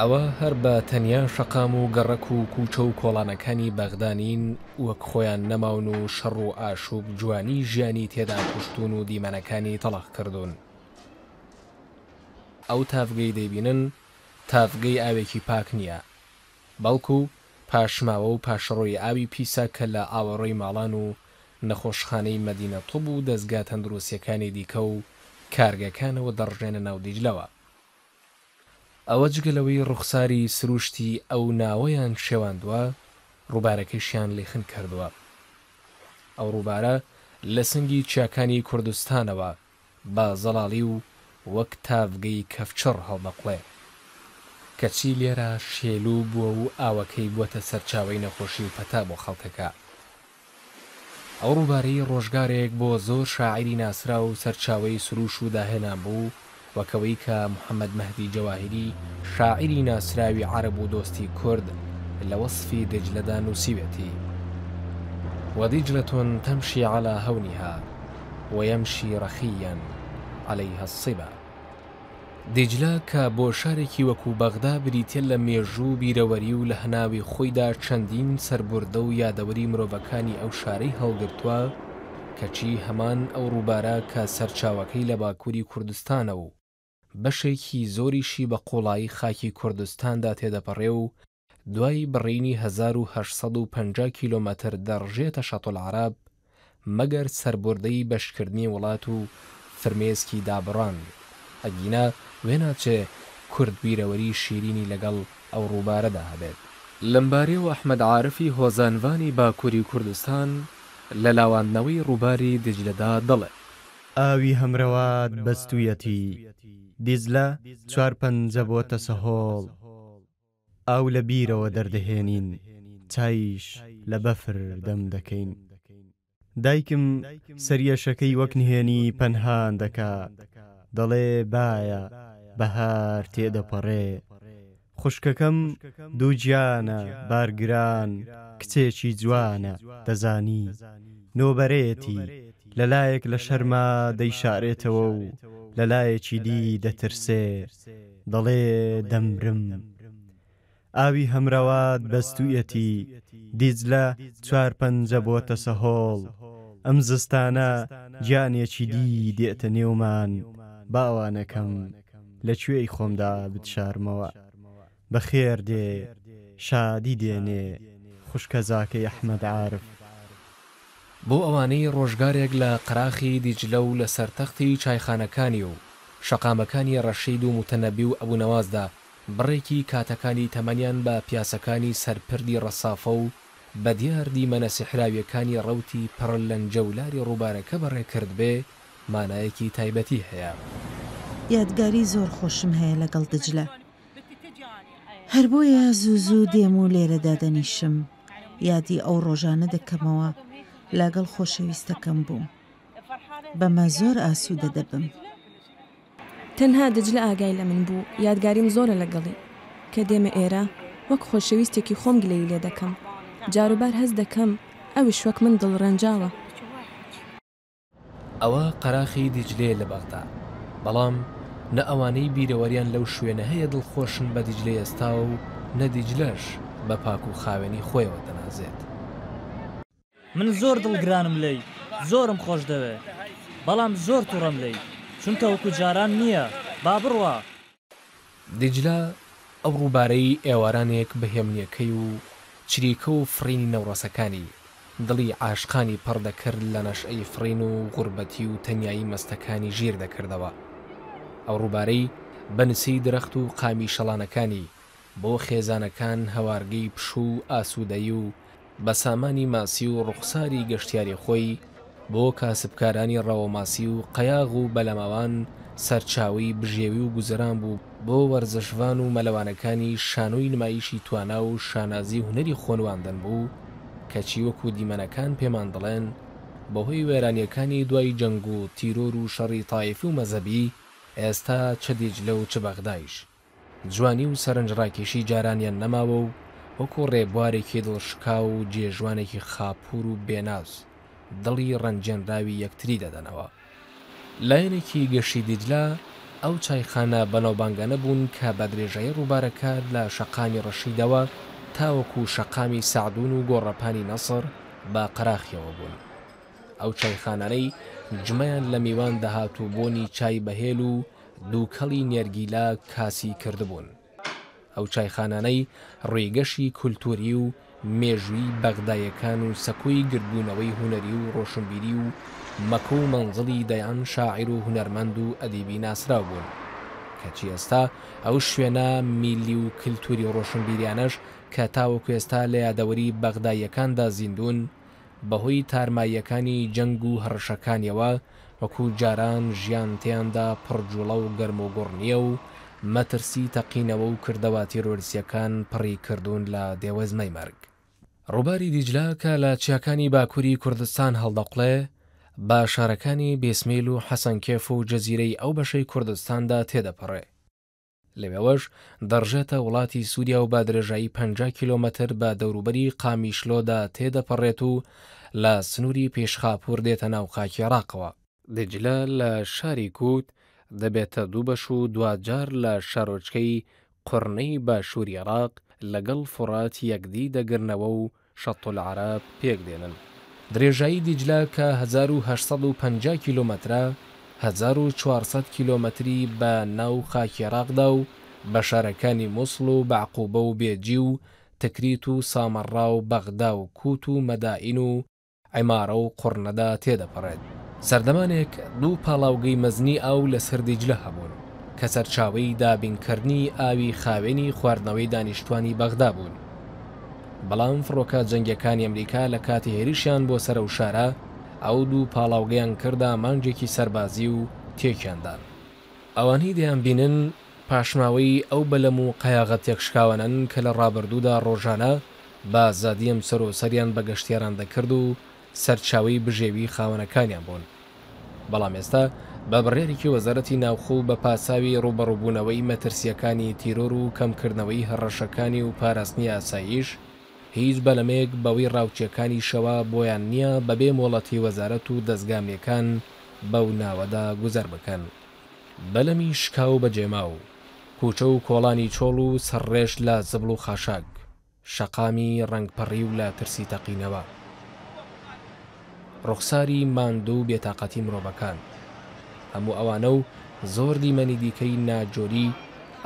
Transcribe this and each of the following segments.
ئەوە هەر بە تەنیا شەقام و گەڕەک و کوچە و کۆڵانەکانی بەغدانین وەک خۆیان نەماون و شەڕ و ئاشوب جوانی ژیانی تێدا کوشتون و دیمەنەکانی تەڵەق کردوون. ئەو تافگەی دەیبینن تافگەی ئاوێکی پاک نییە، بەڵکو پاشماوە و پاشەڕۆی ئاوی پیسە کە لە ئاوەڕۆی ماڵان و نەخۆشخانەی مەدینە توب و دەستگا تەندروستیەکانی دیکە و کارگەکانەوە دەڕژێنە ناو دیجلەوە. ئەوە جگەلەوەی ڕوخساری سروشتی ئەو ناوەیان شێواندووە ڕووبارەکەیشیان لێخن کردووە. ئەو ڕووبارە لە سنگی چیاکانی کوردستانەوە بە زەڵاڵی و وەک تافگەی کەفچڕ هەڵدەقڵێ، کەچی لێرە شێلوو بووە و ئاوەکەی بووەتە سەرچاوەی نەخۆشی و پەتا بۆ خەڵکەکە. ئەو ڕووبارەی ڕۆژگارێک بۆ زۆر شاعیری ناسرا و سەرچاوەی سروش و داهێنان بوو، وەکەوەی کە محەممەد مەهدی جەواهیری شاعیری ناسراوی عەرەب و دۆستی کورد لە وەصفی دجلەدا نووسیوێتی: وەدیجلة تەمشی على هەونها وەیەمشی ڕەخیەن عەلەیها الصبا. دیجلە کە بۆ شارێکی وەکو بەغدا بریتە لە مێژوو بیرەوەری و لە هەناوی خۆیدا چەندین سەربوردە و یادەوەری مرۆڤەکانی ئەو شارەی هەڵگرتووە، کەچی هەمان ئەو ڕووبارە کە سەرچاوەکەی لە باکووری کوردستانە و بەشێکی زۆریشی بە قوڵایی خاکی کوردستاندا تێدەپەڕێ و دوای بڕینی 1850 کیلۆمەتر دەڕژێتە شەتڵعەرەب، مەگەر سەربوردەی بەشکردنی وڵات و فرمێسکی دابڕان، ئەگینا وێناچێ کورد بیرەوەری شیرینی لەگەڵ ئەو ڕووبارەدا هەبێت. لەمبارەی و ئەحمەد عارفی هۆزانوانی باکووری کوردستان لە لاواندنەوەی ڕووباری دیجلەدا دەڵێت: ئاوی هەمرەوات بەستوویەتی، دیجلە 4-5 بۆتە سەهۆڵ، ئاو لە بیرەوە دەردەهێنین، چایش لە بەفر دەم دەکەین. دایکم سەریەشەکەی وەک نهێنی پەنهان دەکات، دەڵێ باە بەهار تێدەپەڕێ. خوشکەکەم دوو گیانە بارگران، کچێکی جوانە دەزانی، نۆبەرێتی لەلایەک لە شەرما دەیشارێتەوە و لەلایەکی دی دەترسێ، دەڵێ دەمرم. ئاوی هەمرەوات بەستوویەتی، دیجلە 4-5 بۆتە سەهۆڵ، ئەم زستانە گیانێکی دی دێتە نێومان، باوانەکەم لەکوێی خۆمدا بتشارمەوە. بەخێر دێ شادی دێنێ خوشکە زاکەی ئەحمەد عارف. بۆ ئەوانەی ڕۆژگارێک لە قەراخی دیجلە و لە سەرتەختی چایخانەکانی و شەقامەکانی ڕەشید و متەنەبی و ئەبوونەوازدا بڕێکی کاتەکانی تەمەنیان بە پیاسەکانی سەرپردی ڕەسافە و بە دیار دیمەنە سیحراویەکانی ڕەوتی پڕ لەنجە و لاری ڕووبارەکە بەڕێکرد بێ، مانایەکی تایبەتی هەیە. یادگاری زۆر خۆشم هەیە لەگەڵ دجلە، هەر بۆیە زوو زوو دێم و لێرەدا دەنیشم، یادی ئەو ڕۆژانە دەکەمەوە لەگەڵ خۆشەویستەکەم بووم، بەمە زۆر ئاسوودە دەبم. تەنها دجلە ئاگای لە من بوو، یادگاریم زۆرە لەگەڵی، کە دێمە ئێرە وەک خۆشەویستێکی خۆم گلەی لێ دەکەم، جاروبار هەست دەکەم ئەویش وەک من دڵڕەنجاوە. ئەوە قەراخی دیجلێ لە بەغدا، بەڵام نە ئەوانەی بیرەوەریان لەو شوێنە هەیە دڵخۆشن بە دیجلە ئێستا و نە دیجلەش بە پاک و خاوێنی خۆیەوە دەنازێت. من زۆر دڵگرانم لێی، زۆرم خۆش دەوێ، بەڵام زۆر تووڕەم لێی، چونکە وەکو جاران نییە، با بڕوە. دیجلە ئەو ڕووبارەی ئێوارانێک بەهێمنیەکەی و چریکە و فڕینی نەوڕەسەکانی دڵی عاشقانی پڕ دەکرد لە نەشئەی فڕین و غوربەتی و تەنیایی مەستەکانی ژیر دەکردەوە. ئەو ڕووبارەی بەنسی درەخت و قامی شەڵانەکانی بۆ خێزانەکان هەوارگەی پشوو ئاسوودەی و بە سامانی ماسی و ڕوخساری گەشتیاری خۆی بۆ کاسبکارانی ڕەوەماسی و قەیاغ و بەلەماوان سەرچاوی بژێوی و گوزەران بوو، بۆ وەرزشوان و مەلەوانەکانی شانۆی نمایشی توانا و شانازی هونەری خۆنواندن بوو، کەچی وەکو دیمەنەکان پێمان دەڵێن بەهۆی وێرانیەکانی دوای جەنگ و تیرۆر و شەڕی تایفی و مەزەبی ئێستا چ دیجلە و چ بەغدایش جوانی و سەرنجڕاکێشی جارانیان نەماوە و وەکو ڕێبوارێکی دڵشکا و جێژوانێکی خاپور و بێناز دڵی ڕەنجێنراوی یەکتری دەدەنەوە. لایەنێکی گەشی دیجلە ئەو چایخانە بەناوبانگانە بوون کە بە درێژایی ڕووبارەکە لە شەقامی ڕەشیدەوە تاوەکو شەقامی سعدون و گۆڕەپانی نەسر بە قەراخیەوە بوون. ئەو چایخانانەی جمەیان لە میوان دەهات و بۆنی چای بەهێل و دووکەڵی نێرگیلا کاسی کردبوون. ئەو چایخانانەی ڕێگەشی کولتوری و مێژووی بەغدایەکان و سەکۆی گردبوونەوەی هونەری و ڕۆشنبیری و مەکە و مەنزڵی دەیان شاعیر و هونەرمەند و ئەدیبی ناسراو بوون کەچی ئێستا ئەو شوێنە میلی و کللتوری و ڕۆشنبیریانەش کە تاوەکو ئێستا لە یادەوەری بەغدایەکاندا زیندون بەهۆی تارماییەکانی جەنگ و هەڕەشەکانیەوە وەکو جاران ژیان تیاندا پڕجوڵە و گەرم و گوڕنیە و مەترسی تەقینەوە و کردەوە تیرۆریسیەکان پڕی کردوون لە دێوەزمەی مەرگ. ڕووباری دیجلە کە لە چیاکانی باکووری کوردستان هەڵدەقڵێ بە شارەکانی بێسمیل و حەسەنکێف و جەزیرەی ئەو بەشەی کوردستاندا تێدەپەڕێ. لەوێوەش دەڕژێتە وڵاتی سووریا و بە درێژایی 50 کیلۆمەتر بە دەوروبەری قامیشلۆدا تێدەپەڕێت و لە سنووری پێشخاپور دێتە ناو خاکی عێراقەوە. دیجلە لە شاری کووت دەبێتە دوو بەش و دوجار لە شارۆچکەی قورنەی باشووری عێراق لەگەڵ فورات یەکدی دەگرنەوە و شەتڵ عەرەب پێک دێنن. درێژایی دیجلە کە 1850 کیلۆمەترە 1400 کیلۆمەتری بە ناو خاکی عێراقدا و بە شارەکانی مووسڵ و بەعقوبە و بێجی و تکریت و سامەڕا و بەغدا و کووت و مەدائین و عیمارە و قورنەدا تێدەپەڕێت. سەردەمانێک دوو پاڵاوگەی مەزنی ئاو لەسەر دیجلە هەبوون کە سەرچاوەی دابینکردنی ئاوی خاوێنی خواردنەوەی دانیشتوانی بەغدا بوون. بەڵام فڕۆکە جەنگیەکانی ئەمریکا لە کاتی هێریشیان بۆ سەر و شارە ئەو دوو پاڵاوگەیان کردا مانگێکی سەربازی و تێکیاندان. ئەوانەی دەیان بینن پاشماوەی ئەو بەلەم و قەیاغەت تێکشکاوانن کە لە ڕابردوودا ڕۆژانە بە زادیم سەرۆسەریان بە گەشتیاران دەکرد و سەرچاوی بژێوی خاوەنەکانیان بوون. بەڵام ئێستا بە بڕێرێکی وەزارەتی ناوخۆ بە پاساوی ڕوبەڕووبوونەوەی مەترسیەکانی تیرۆر و کەمکردنەوەی هەڕەشەکانی و پاراستنی ئاساییش هیچ بەلەمێک بەوەی ڕاوچیەکانی شەوە بۆیان نییە بەبێ مۆڵەتی وەزارەت و دەستگامیەکان بەو ناوەدا گوزەر بکەن. بەلەمی شکاو بەجێما و کوچە و کۆڵانی چۆڵ و سەرڕێش لە زبڵ و خاشاک، شەقامی ڕەنگپەڕی و لە ترسی تەقینەوە، ڕوخساری ماندوو بێتاقەتی مرۆڤەکان، هەموو ئەوانە و زۆر دیمەنی دیکەی ناجۆری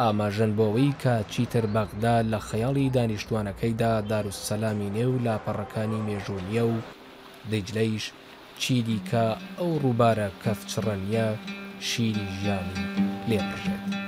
ئاماژەن بۆەوەی کە چیتر بەغدا لە خەیاڵی دانیشتوانەکەیدا داروسەلامی نێو لاپەڕەکانی مێژوونیە و دیجلەیش چیدی کە ئەو ڕووبارە کەفچڕەنیە شیری ژیانی لێبڕژێت.